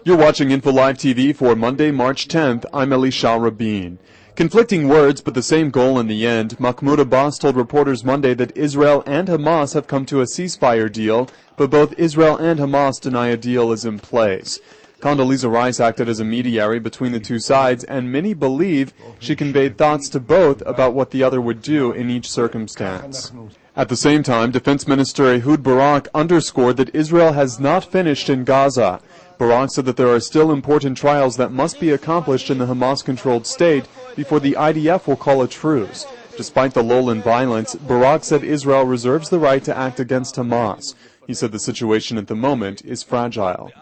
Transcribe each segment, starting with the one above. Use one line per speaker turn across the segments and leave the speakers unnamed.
You're watching Info Live TV for Monday, March 10th. I'm Elisha Rabin. Conflicting words, but the same goal in the end. Mahmoud Abbas told reporters Monday that Israel and Hamas have come to a ceasefire deal, but both Israel and Hamas deny a deal is in place. Condoleezza Rice acted as a mediator between the two sides, and many believe she conveyed thoughts to both about what the other would do in each circumstance. At the same time, Defense Minister Ehud Barak underscored that Israel has not finished in Gaza. Barak said that there are still important trials that must be accomplished in the Hamas-controlled state before the IDF will call a truce. Despite the lull in violence, Barak said Israel reserves the right to act against Hamas. He said the situation at the moment is fragile.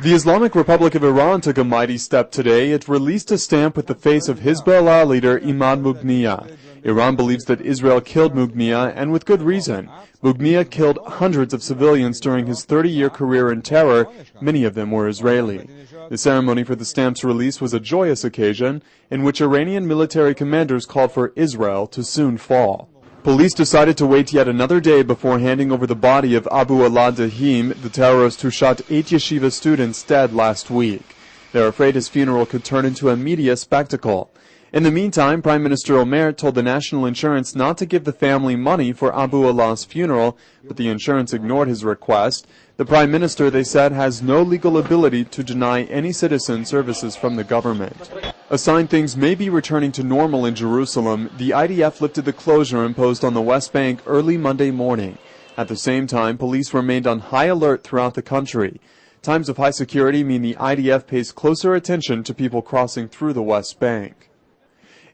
The Islamic Republic of Iran took a mighty step today. It released a stamp with the face of Hezbollah leader Imad Mugniyah. Iran believes that Israel killed Mugniyah, and with good reason. Mugniyah killed hundreds of civilians during his 30-year career in terror. Many of them were Israeli. The ceremony for the stamp's release was a joyous occasion in which Iranian military commanders called for Israel to soon fall. Police decided to wait yet another day before handing over the body of Alaa Dhein, the terrorist who shot 8 yeshiva students dead last week. They're afraid his funeral could turn into a media spectacle. In the meantime, Prime Minister Omer told the National Insurance not to give the family money for Alaa's funeral, but the insurance ignored his request. The Prime Minister, they said, has no legal ability to deny any citizen services from the government. A sign things may be returning to normal in Jerusalem, the IDF lifted the closure imposed on the West Bank early Monday morning. At the same time, police remained on high alert throughout the country. Times of high security mean the IDF pays closer attention to people crossing through the West Bank.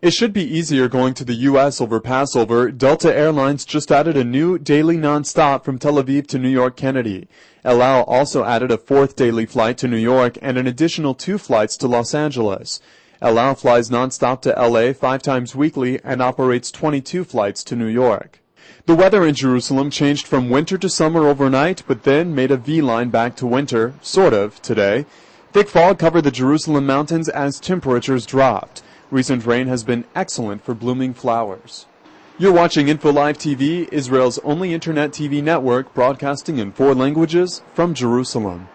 It should be easier going to the U.S. over Passover. Delta Airlines just added a new daily nonstop from Tel Aviv to New York Kennedy. Alaa also added a 4th daily flight to New York and an additional 2 flights to Los Angeles. Alaa flies nonstop to L.A. 5 times weekly and operates 22 flights to New York. The weather in Jerusalem changed from winter to summer overnight, but then made a V-line back to winter, sort of, today. Thick fog covered the Jerusalem mountains as temperatures dropped. Recent rain has been excellent for blooming flowers. You're watching Info Live TV, Israel's only internet TV network, broadcasting in 4 languages from Jerusalem.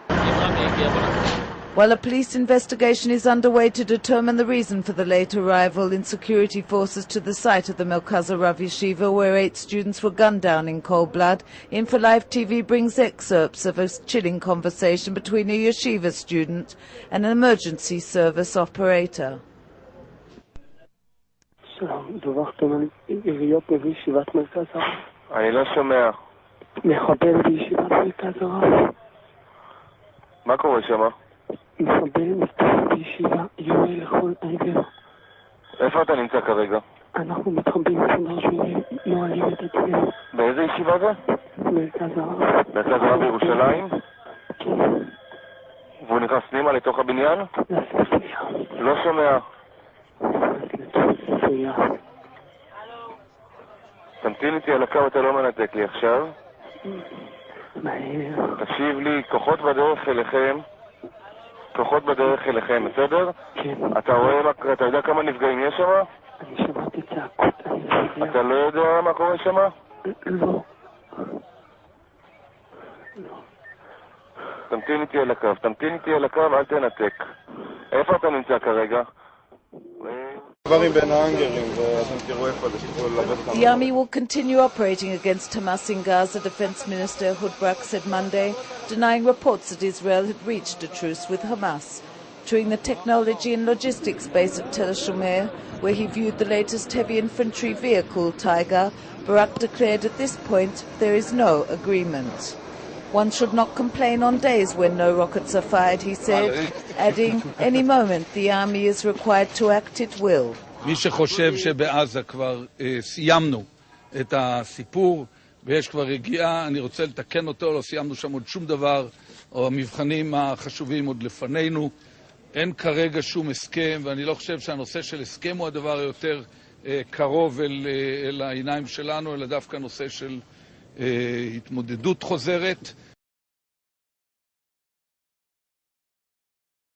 While a police investigation is underway to determine the reason for the late arrival in security forces to the site of the Merkaz Rav Yeshiva, where 8 students were gunned down in cold blood, Info Live TV brings excerpts of a chilling conversation between a yeshiva student and an emergency service operator.
דווחתם על יריות בישיבת מרכז הרב.
אני לא שומע.
מחבל בישיבת מרכז הרב.
מה קורה שם?
מחבל מתקרב בישיבה, יורה לכל עבר.
איפה אתה נמצא כרגע?
אנחנו מתחבאים מסודר שנועלים את עצמנו.
באיזה ישיבה זה?
מרכז הרב.
מרכז הרב בירושלים?
כן.
והוא נכנס פנימה לתוך הבניין?
לספרייה.
לא שומע. תמתין איתי על הקו, אתה לא מנתק לי עכשיו. תקשיב לי, כוחות בדרך אליכם, בסדר?
כן.
אתה יודע כמה נפגעים יש שם?
אני שמעתי צעקות, אני לא יודע.
אתה לא יודע מה קורה שם?
לא.
תמתין איתי על הקו, אל תנתק. איפה אתה נמצא כרגע?
The army will continue operating against Hamas in Gaza, Defense Minister Ehud Barak said Monday, denying reports that Israel had reached a truce with Hamas. Touring the technology and logistics base at Tel-Aviv, where he viewed the latest heavy infantry vehicle, Tiger, Barak declared at this point there is no agreement. One should not complain on days when no rockets are fired, he said, adding, any moment the army is required to act, it will.
מי שחושב שבעזה כבר סיימנו את הסיפור ויש כבר רגיעה, אני רוצה לתקן אותו, לא סיימנו שם עוד שום דבר, או המבחנים החשובים עוד לפנינו. אין כרגע שום הסכם, ואני לא חושב שהנושא של הסכם הוא הדבר היותר קרוב אל העיניים שלנו, אלא דווקא נושא של התמודדות חוזרת.